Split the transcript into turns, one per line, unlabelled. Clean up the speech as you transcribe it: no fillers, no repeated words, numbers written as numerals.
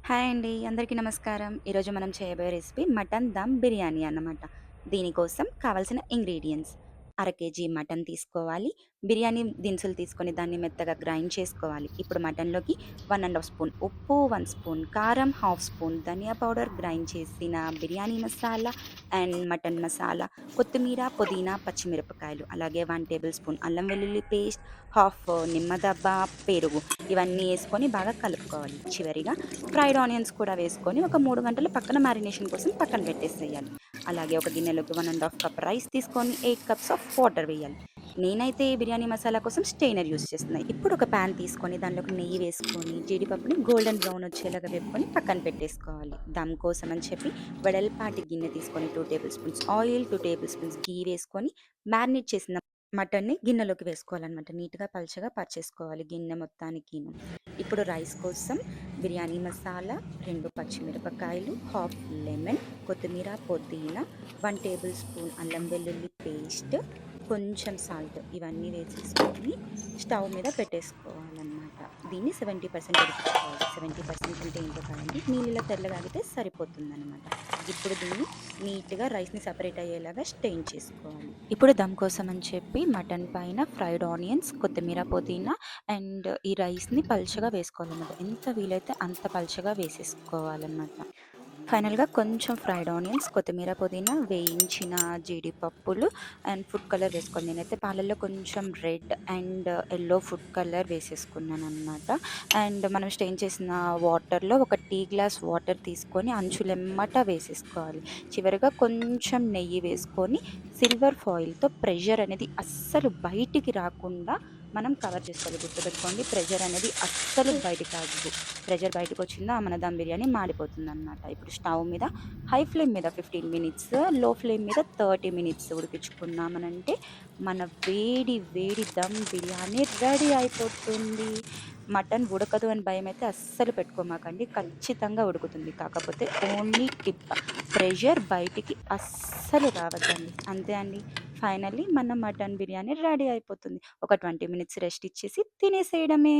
Hi అండి. అందరికీ నమస్కారం. ఈరోజు మనం చేయబోయే రెసిపీ మటన్ దమ్ బిర్యానీ అన్నమాట. దీనికోసం కావాల్సిన ఇంగ్రీడియెంట్స్: అర కేజీ మటన్ తీసుకోవాలి. బిర్యానీ దినుసులు తీసుకొని దాన్ని మెత్తగా గ్రైండ్ చేసుకోవాలి. ఇప్పుడు మటన్‌లోకి 1 ½ స్పూన్ ఉప్పు, 1 స్పూన్ కారం, హాఫ్ స్పూన్ ధనియా పౌడర్, గ్రైండ్ చేసిన బిర్యానీ మసాలా అండ్ మటన్ మసాలా, కొత్తిమీర, పుదీనా, పచ్చిమిరపకాయలు, అలాగే 1 టేబుల్ స్పూన్ అల్లం వెల్లుల్లి పేస్ట్, హాఫ్ నిమ్మదబ్బ, పెరుగు ఇవన్నీ యేసుకొని బాగా కలుపుకోవాలి. చివరిగా ఫ్రైడ్ ఆనియన్స్ కూడా వేసుకొని ఒక 3 గంటలు పక్కన మ్యారినేషన్ కోసం పక్కన పెట్టేసేయాలి. అలాగే ఒక గిన్నెలోకి 1 ½ కప్ రైస్ తీసుకొని 8 కప్స్ ఆఫ్ వాటర్ వేయాలి. నేనైతే బిర్యానీ మసాలా కోసం స్టెయినర్ యూజ్ చేస్తున్నా. ఇప్పుడు ఒక పాన్ తీసుకొని దాంట్లోకి నెయ్యి వేసుకొని జీడిపప్పుని గోల్డెన్ బ్రౌన్ వచ్చేలాగా వేపుకొని పక్కన పెట్టేసుకోవాలి. దమ్ కోసం అని చెప్పి వెడల్పాటి గిన్నె తీసుకొని 2 tablespoons oil, 2 tablespoons ghee వేసుకొని మ్యారినేట్ చేసిన మటన్‌ని గిన్నెలోకి వేసుకోవాలనమాట. నీట్‌గా పల్చగా పరిచేసుకోవాలి గిన్నె మొత్తానికిను. ఇప్పుడు రైస్ కోసం బిర్యానీ మసాలా, 2 పచ్చిమిరపకాయలు, హాఫ్ లెమన్, కొత్తిమీర, పుదీనా, 1 టేబుల్ స్పూన్ అల్లం వెల్లుల్లి పేస్ట్, కొంచెం సాల్ట్ ఇవన్నీ వేసేసుకొని స్టవ్ మీద పెట్టేసుకోవాలనమాట. దీన్ని 70% ఉడికించుకోవాలి. 70% అంటే ఏంటో కాదండి, నీళ్ళలో తెల్లగాగితే సరిపోతుందనమాట. ఇప్పుడు దీన్ని నీట్‌గా రైస్‌ని సెపరేట్ అయ్యేలాగా స్టెయిన్ చేసుకోవాలి. ఇప్పుడు దమ్ కోసం అని చెప్పి మటన్ పైన ఫ్రైడ్ ఆనియన్స్, కొత్తిమీర, పుదీనా అండ్ ఈ రైస్‌ని పల్చగా వేసుకోవాలన్నమాట. ఎంత వీలైతే అంత పల్చగా వేసేసుకోవాలన్నమాట. ఫైనల్‌గా కొంచెం ఫ్రైడ్ ఆనియన్స్, కొత్తిమీర, పుదీనా, వేయించిన జీడిపప్పులు అండ్ ఫుడ్ కలర్ వేసుకోవాలి. నేనైతే పాలల్లో కొంచెం red and yellow food colour వేసేసుకున్నాననమాట. అండ్ మనం స్టెయిన్ చేసిన వాటర్‌లో ఒక టీ గ్లాస్ వాటర్ తీసుకొని అంచులెమ్మట వేసేసుకోవాలి. చివరగా కొంచెం నెయ్యి వేసుకొని సిల్వర్ ఫాయిల్‌తో ప్రెషర్ అనేది అస్సలు బయటికి రాకుండా మనం కవర్ చేసుకోవాలి. గుర్తుపెట్టుకోండి, ప్రెషర్ అనేది అస్సలు బయటికి రాకూడదు. ప్రెషర్ బయటకొచ్చిందా మన దమ్ బిర్యానీ మాడిపోతుందనమాట. ఇప్పుడు స్టవ్ మీద హై ఫ్లేమ్ మీద 15 మినిట్స్, లో ఫ్లేమ్ మీద 30 మినిట్స్ ఉడికించుకున్నామనంటే మన వేడి వేడి దమ్ బిర్యానీ రెడీ అయిపోతుంది. మటన్ ఉడకదు అని భయమైతే అస్సలు పెట్టుకోమాకండి. ఖచ్చితంగా ఉడుకుతుంది. కాకపోతే ఓన్లీ టిప్, ప్రెషర్ బయటికి అస్సలు రావద్దండి. అంతే అండి. ఫైనల్లీ మన మటన్ బిర్యానీ రెడీ అయిపోతుంది. ఒక 20 మినిట్స్ రెస్ట్ ఇచ్చేసి తినేసేయడమే.